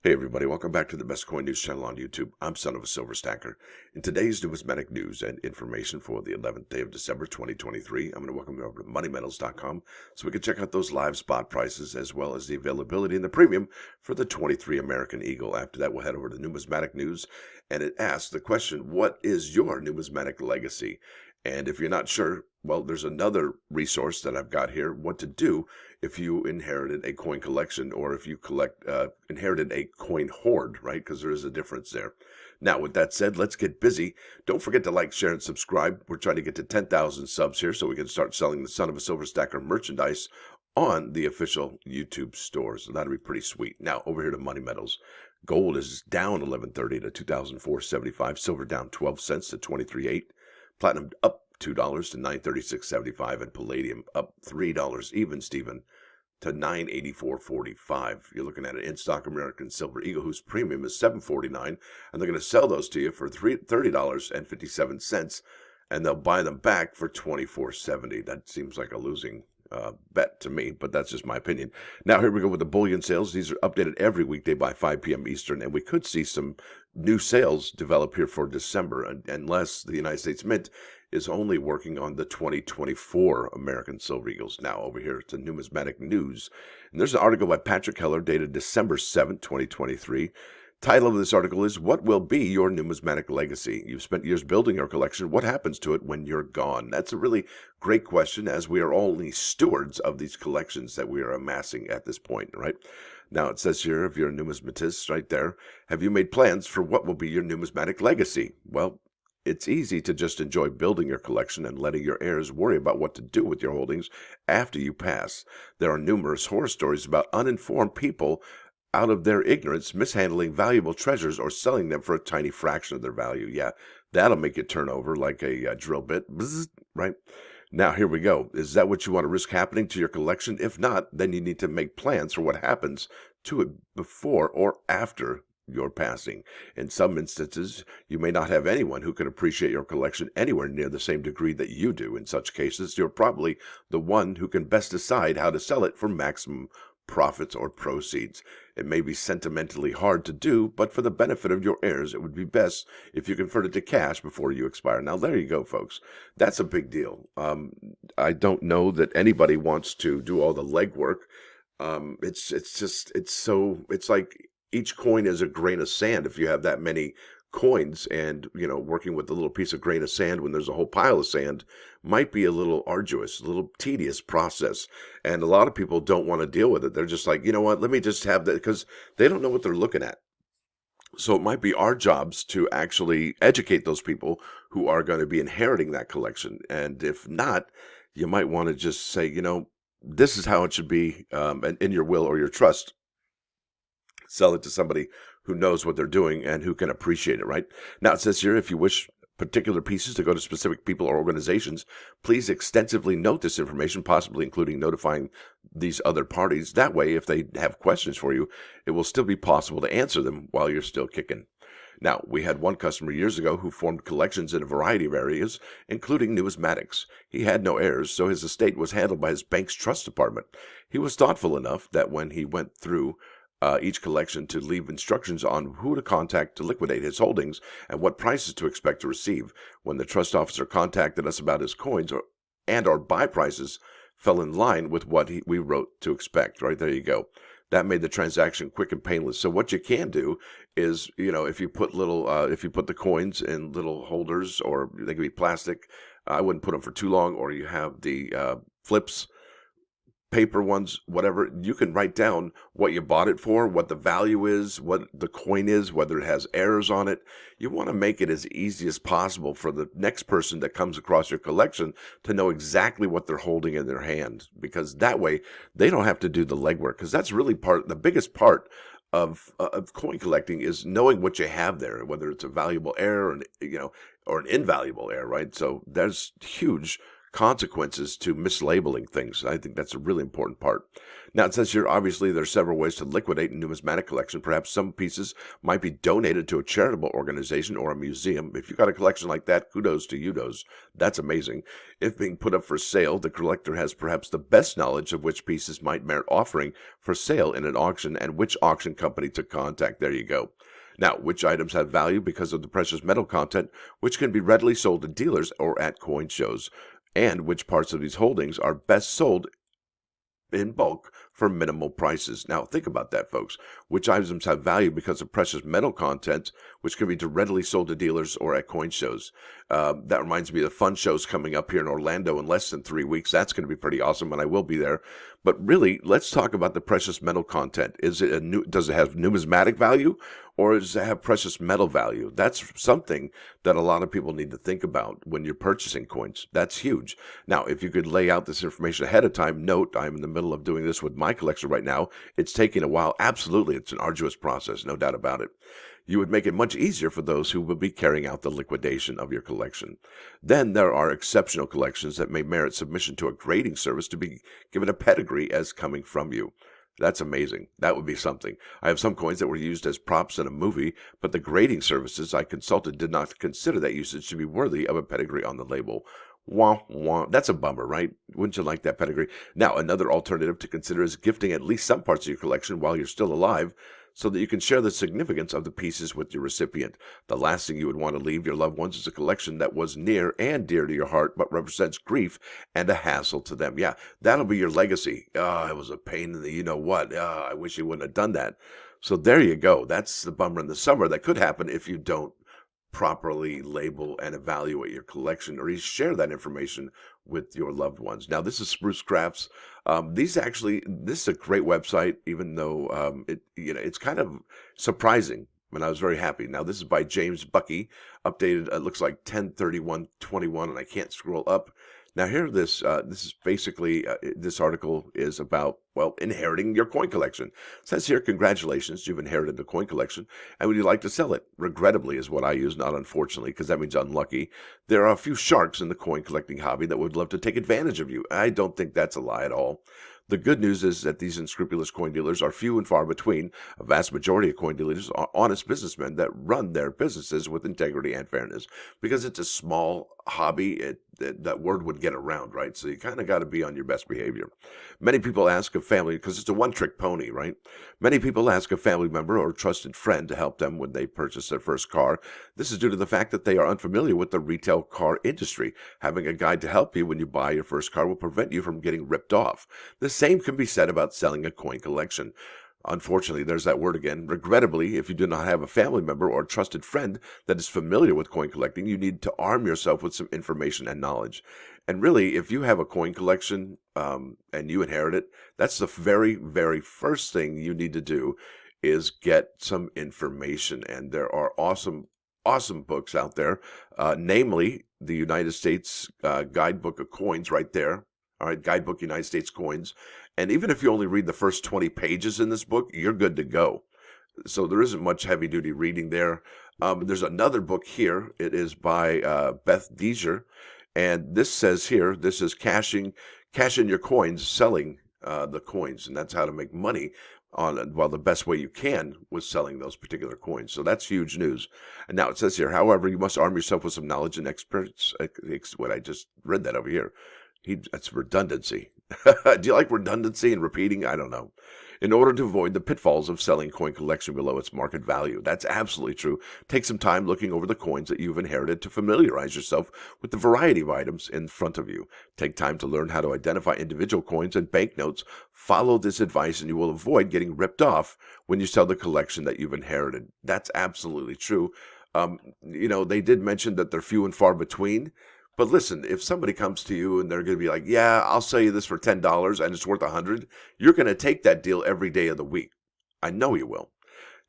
Hey everybody, welcome back to the Best Coin News channel on YouTube. I'm Son of a Silver Stacker. In today's Numismatic News and Information for the 11th day of December 2023, I'm going to welcome you over to moneymetals.com so we can check out those live spot prices as well as the availability and the premium for the 23 American Eagle. After that, we'll head over to Numismatic News, and it asks the question, what is your numismatic legacy? And if you're not sure, well, there's another resource that I've got here, what to do if you inherited a coin collection or if you inherited a coin hoard, right? Because there is a difference there. Now, with that said, let's get busy. Don't forget to like, share, and subscribe. We're trying to get to 10,000 subs here so we can start selling the Son of a Silver Stacker merchandise on the official YouTube store. So that'll be pretty sweet. Now, over here to Money Metals. Gold is down 11.30 to 2,475. Silver down 12 cents to 23.8. Platinum up $2 to 936.75, and palladium up $3 even, Steven, to 984.45. You're looking at an in-stock American Silver Eagle whose premium is $7.49, and they're going to sell those to you for $30.57, and they'll buy them back for $24.70. That seems like a losing bet to me, but that's just my opinion. Now here we go with the bullion sales. These are updated every weekday by 5 p.m. Eastern, and we could see some new sales develop here for December, unless the United States Mint is only working on the 2024 American Silver Eagles. Now over here to Numismatic News, and there's an article by Patrick Heller dated December 7th, 2023. Title of this article is, What Will Be Your Numismatic Legacy? You've spent years building your collection. What happens to it when you're gone? That's a really great question, as we are only stewards of these collections that we are amassing at this point, right? Now, it says here, if you're a numismatist right there, have you made plans for what will be your numismatic legacy? Well, it's easy to just enjoy building your collection and letting your heirs worry about what to do with your holdings after you pass. There are numerous horror stories about uninformed people out of their ignorance, mishandling valuable treasures or selling them for a tiny fraction of their value. Yeah, that'll make you turn over like a drill bit, bzz, right? Now, here we go. Is that what you want to risk happening to your collection? If not, then you need to make plans for what happens to it before or after your passing. In some instances, you may not have anyone who can appreciate your collection anywhere near the same degree that you do. In such cases, you're probably the one who can best decide how to sell it for maximum profits or proceeds. It may be sentimentally hard to do, but for the benefit of your heirs, it would be best if you convert it to cash before you expire. Now, there you go, folks. That's a big deal. I don't know that anybody wants to do all the legwork. It's like each coin is a grain of sand. If you have that many coins, and working with a little piece of grain of sand when there's a whole pile of sand might be a little arduous, a little tedious process, and a lot of people don't want to deal with it. They're just like, you know what, let me just have that, because they don't know what they're looking at. So it might be our jobs to actually educate those people who are going to be inheriting that collection. And if not, you might want to just say, this is how it should be, and in your will or your trust, sell it to somebody who knows what they're doing and who can appreciate it, right? Now, it says here, if you wish particular pieces to go to specific people or organizations, please extensively note this information, possibly including notifying these other parties. That way, if they have questions for you, it will still be possible to answer them while you're still kicking. Now, we had one customer years ago who formed collections in a variety of areas, including numismatics. He had no heirs, so his estate was handled by his bank's trust department. He was thoughtful enough that when he went through each collection to leave instructions on who to contact to liquidate his holdings and what prices to expect to receive. When the trust officer contacted us about his coins and our buy prices fell in line with what we wrote to expect. Right there you go. That made the transaction quick and painless. So what you can do is, if you put the coins in little holders, or they can be plastic, I wouldn't put them for too long, or you have the flips, paper ones, whatever, you can write down what you bought it for, what the value is, what the coin is, whether it has errors on it. You want to make it as easy as possible for the next person that comes across your collection to know exactly what they're holding in their hand, because that way they don't have to do the legwork, because that's really the biggest part of coin collecting is knowing what you have there, whether it's a valuable heir or an invaluable heir, right? So there's huge consequences to mislabeling things. I think that's a really important part. Now, it says here, obviously, there are several ways to liquidate a numismatic collection. Perhaps some pieces might be donated to a charitable organization or a museum. If you've got a collection like that, kudos to you. That's amazing. If being put up for sale, the collector has perhaps the best knowledge of which pieces might merit offering for sale in an auction and which auction company to contact. There you go. Now, which items have value because of the precious metal content, which can be readily sold to dealers or at coin shows, and which parts of these holdings are best sold in bulk for minimal prices. Now, think about that, folks. Which items have value because of precious metal content, which can be readily sold to dealers or at coin shows. That reminds me of the fun shows coming up here in Orlando in less than 3 weeks. That's going to be pretty awesome, and I will be there. But really, let's talk about the precious metal content. Does it have numismatic value, or does it have precious metal value? That's something that a lot of people need to think about when you're purchasing coins. That's huge. Now, if you could lay out this information ahead of time, note I'm in the middle of doing this with my collection right now. It's taking a while. Absolutely, it's an arduous process, no doubt about it. You would make it much easier for those who will be carrying out the liquidation of your collection. Then there are exceptional collections that may merit submission to a grading service to be given a pedigree as coming from you. That's amazing. That would be something. I have some coins that were used as props in a movie, but the grading services I consulted did not consider that usage to be worthy of a pedigree on the label. Wah, wah. That's a bummer, right? Wouldn't you like that pedigree? Now, another alternative to consider is gifting at least some parts of your collection while you're still alive, so that you can share the significance of the pieces with your recipient. The last thing you would want to leave your loved ones is a collection that was near and dear to your heart, but represents grief and a hassle to them. Yeah, that'll be your legacy. It was a pain in the you-know-what. I wish you wouldn't have done that. So there you go. That's the bummer in the summer. That could happen if you don't properly label and evaluate your collection, or you share that information with your loved ones. Now, this is Spruce Crafts. This is a great website, even though it's kind of surprising. And I was very happy. Now, this is by James Bucky, updated. It looks like 10/31/21, and I can't scroll up. Now, here, this is basically, this article is about, well, inheriting your coin collection. It says here, congratulations, you've inherited the coin collection, and would you like to sell it? Regrettably is what I use, not unfortunately, because that means unlucky. There are a few sharks in the coin collecting hobby that would love to take advantage of you. I don't think that's a lie at all. The good news is that these unscrupulous coin dealers are few and far between. A vast majority of coin dealers are honest businessmen that run their businesses with integrity and fairness. Because it's a small hobby, that word would get around, right? So you kind of got to be on your best behavior. Many people ask a family, because it's a one-trick pony, right? Many people ask a family member or trusted friend to help them when they purchase their first car. This is due to the fact that they are unfamiliar with the retail car industry. Having a guide to help you when you buy your first car will prevent you from getting ripped off. The same can be said about selling a coin collection. Unfortunately, there's that word again. Regrettably, if you do not have a family member or trusted friend that is familiar with coin collecting, you need to arm yourself with some information and knowledge. And really, if you have a coin collection and you inherit it, that's the very, very first thing you need to do is get some information. And there are awesome books out there, namely the United States Guidebook of Coins right there. All right, Guidebook United States Coins. And even if you only read the first 20 pages in this book, you're good to go. So there isn't much heavy-duty reading there. There's another book here. It is by Beth Deezer. And this says here, this is cash in your coins, selling the coins. And that's how to make money the best way you can was selling those particular coins. So that's huge news. And now it says here, however, you must arm yourself with some knowledge and experts. What I just read that over here. That's redundancy. Do you like redundancy and repeating? I don't know. In order to avoid the pitfalls of selling coin collection below its market value. That's absolutely true. Take some time looking over the coins that you've inherited to familiarize yourself with the variety of items in front of you. Take time to learn how to identify individual coins and banknotes. Follow this advice and you will avoid getting ripped off when you sell the collection that you've inherited. That's absolutely true. They did mention that they're few and far between. But listen, if somebody comes to you and they're going to be like, yeah, I'll sell you this for $10 and it's worth $100, you're going to take that deal every day of the week. I know you will.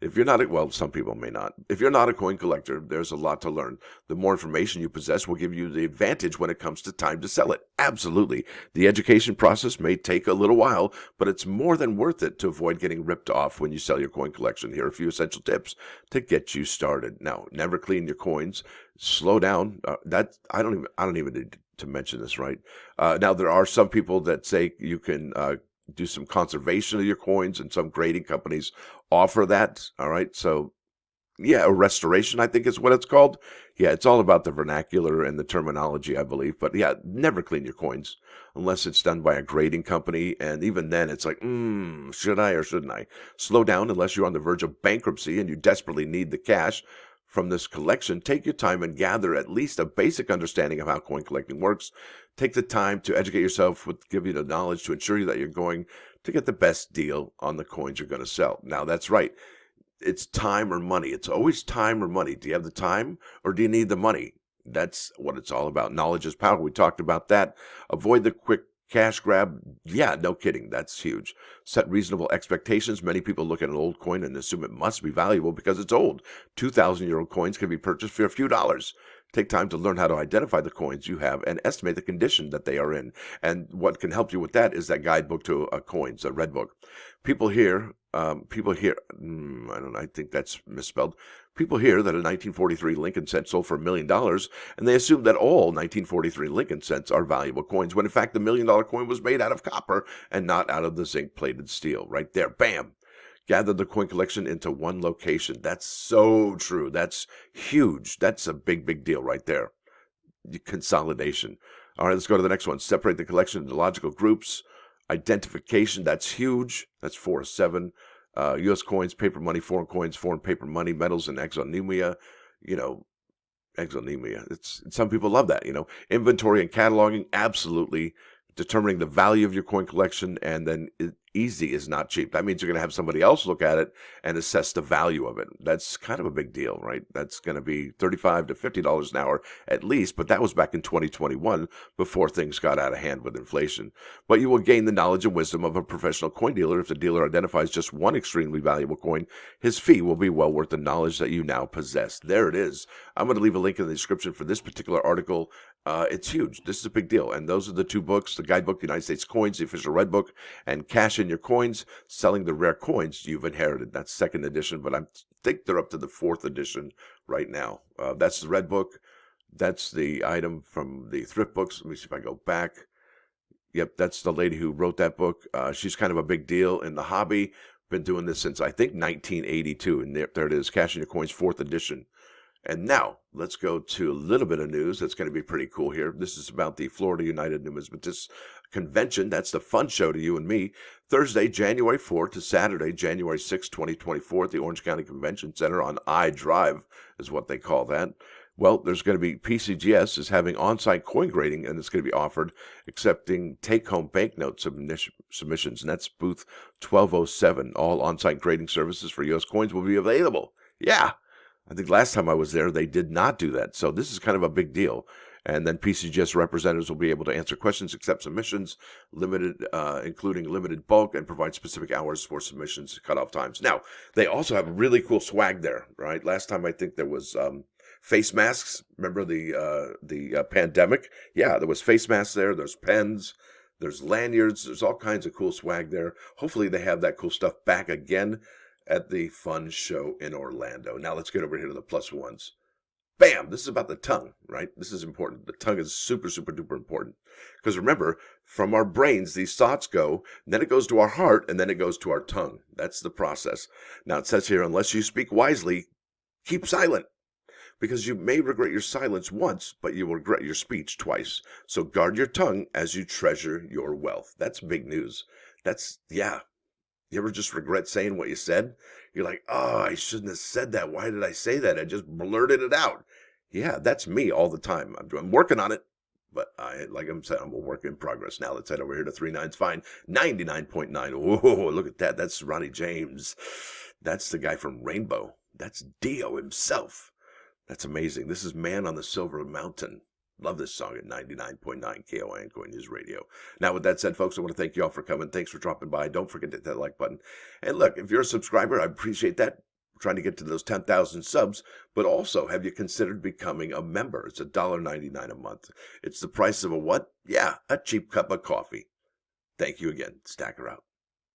If you're not, some people may not. If you're not a coin collector, there's a lot to learn. The more information you possess will give you the advantage when it comes to time to sell it. Absolutely. The education process may take a little while, but it's more than worth it to avoid getting ripped off when you sell your coin collection. Here are a few essential tips to get you started. Now, never clean your coins. Slow down. I don't even need to mention this, right? Now, there are some people that say you can do some conservation of your coins, and some grading companies offer that. All right. So, yeah, a restoration, I think is what it's called. Yeah, it's all about the vernacular and the terminology, I believe. But yeah, never clean your coins unless it's done by a grading company. And even then, it's like, should I or shouldn't I? Slow down unless you're on the verge of bankruptcy and you desperately need the cash from this collection. Take your time and gather at least a basic understanding of how coin collecting works. Take the time to educate yourself, give you the knowledge to ensure that you're going to get the best deal on the coins you're going to sell. Now, that's right. It's time or money. It's always time or money. Do you have the time or do you need the money? That's what it's all about. Knowledge is power. We talked about that. Avoid the quick cash grab. Yeah, no kidding. That's huge. Set reasonable expectations. Many people look at an old coin and assume it must be valuable because it's old. 2,000-year-old coins can be purchased for a few dollars. Take time to learn how to identify the coins you have and estimate the condition that they are in. And what can help you with that is that guidebook to coins, a red book. People here, I don't know, I think that's misspelled. People hear that a 1943 Lincoln cent sold for $1 million, and they assume that all 1943 Lincoln cents are valuable coins, when in fact the $1 million coin was made out of copper and not out of the zinc-plated steel. Right there, bam! Gather the coin collection into one location. That's so true. That's huge. That's a big, big deal right there. Consolidation. All right, let's go to the next one. Separate the collection into logical groups. Identification, that's huge. That's 4 of 7. U.S. coins, paper money, foreign coins, foreign paper money, metals, and exonymia. Exonymia. Some people love that. Inventory and cataloging, absolutely. Determining the value of your coin collection, and then easy is not cheap. That means you're going to have somebody else look at it and assess the value of it. That's kind of a big deal, right? That's going to be $35 to $50 an hour at least, but that was back in 2021 before things got out of hand with inflation. But you will gain the knowledge and wisdom of a professional coin dealer. If the dealer identifies just one extremely valuable coin, his fee will be well worth the knowledge that you now possess. There it is. I'm going to leave a link in the description for this particular article. It's huge. This is a big deal. And those are the two books, the guidebook, United States Coins, the official red book, and Cash in Your Coins, Selling the Rare Coins You've Inherited. That's 2nd edition, but I think they're up to the 4th edition right now. That's the red book. That's the item from the thrift books. Let me see if I go back. Yep, that's the lady who wrote that book. She's kind of a big deal in the hobby. Been doing this since, I think, 1982. And there it is, Cash in Your Coins, 4th edition. And now, let's go to a little bit of news that's going to be pretty cool here. This is about the Florida United Numismatists Convention. That's the fun show to you and me. Thursday, January 4th to Saturday, January 6th, 2024 at the Orange County Convention Center on I Drive is what they call that. Well, there's going to be PCGS is having on-site coin grading, and it's going to be offered accepting take-home banknote submissions, and that's booth 1207. All on-site grading services for U.S. coins will be available. Yeah. I think last time I was there, they did not do that. So this is kind of a big deal. And then PCGS representatives will be able to answer questions, accept submissions, including limited bulk, and provide specific hours for submissions, cutoff times. Now, they also have really cool swag there, right? Last time I think there was face masks. Remember the pandemic? Yeah, there was face masks there. There's pens. There's lanyards. There's all kinds of cool swag there. Hopefully they have that cool stuff back again at the fun show in Orlando. Now let's get over here to the plus ones. Bam! This is about the tongue, right? This is important. The tongue is super, super duper important. Because remember, from our brains, these thoughts go, then it goes to our heart, and then it goes to our tongue. That's the process. Now it says here, unless you speak wisely, keep silent. Because you may regret your silence once, but you will regret your speech twice. So guard your tongue as you treasure your wealth. That's big news. Yeah. You ever just regret saying what you said? You're like, oh, I shouldn't have said that. Why did I say that? I just blurted it out. Yeah, that's me all the time. I'm working on it, but like I'm saying, I'm a work in progress. Now let's head over here to 39's Fine, 99.9. Whoa, look at that. That's Ronnie James. That's the guy from Rainbow. That's Dio himself. That's amazing. This is Man on the Silver Mountain. Love this song at 99.9 KOIN Coin News Radio. Now, with that said, folks, I want to thank you all for coming. Thanks for dropping by. Don't forget to hit that like button. And look, if you're a subscriber, I appreciate that. We're trying to get to those 10,000 subs. But also, have you considered becoming a member? It's $1.99 a month. It's the price of a what? Yeah, a cheap cup of coffee. Thank you again. Stacker out.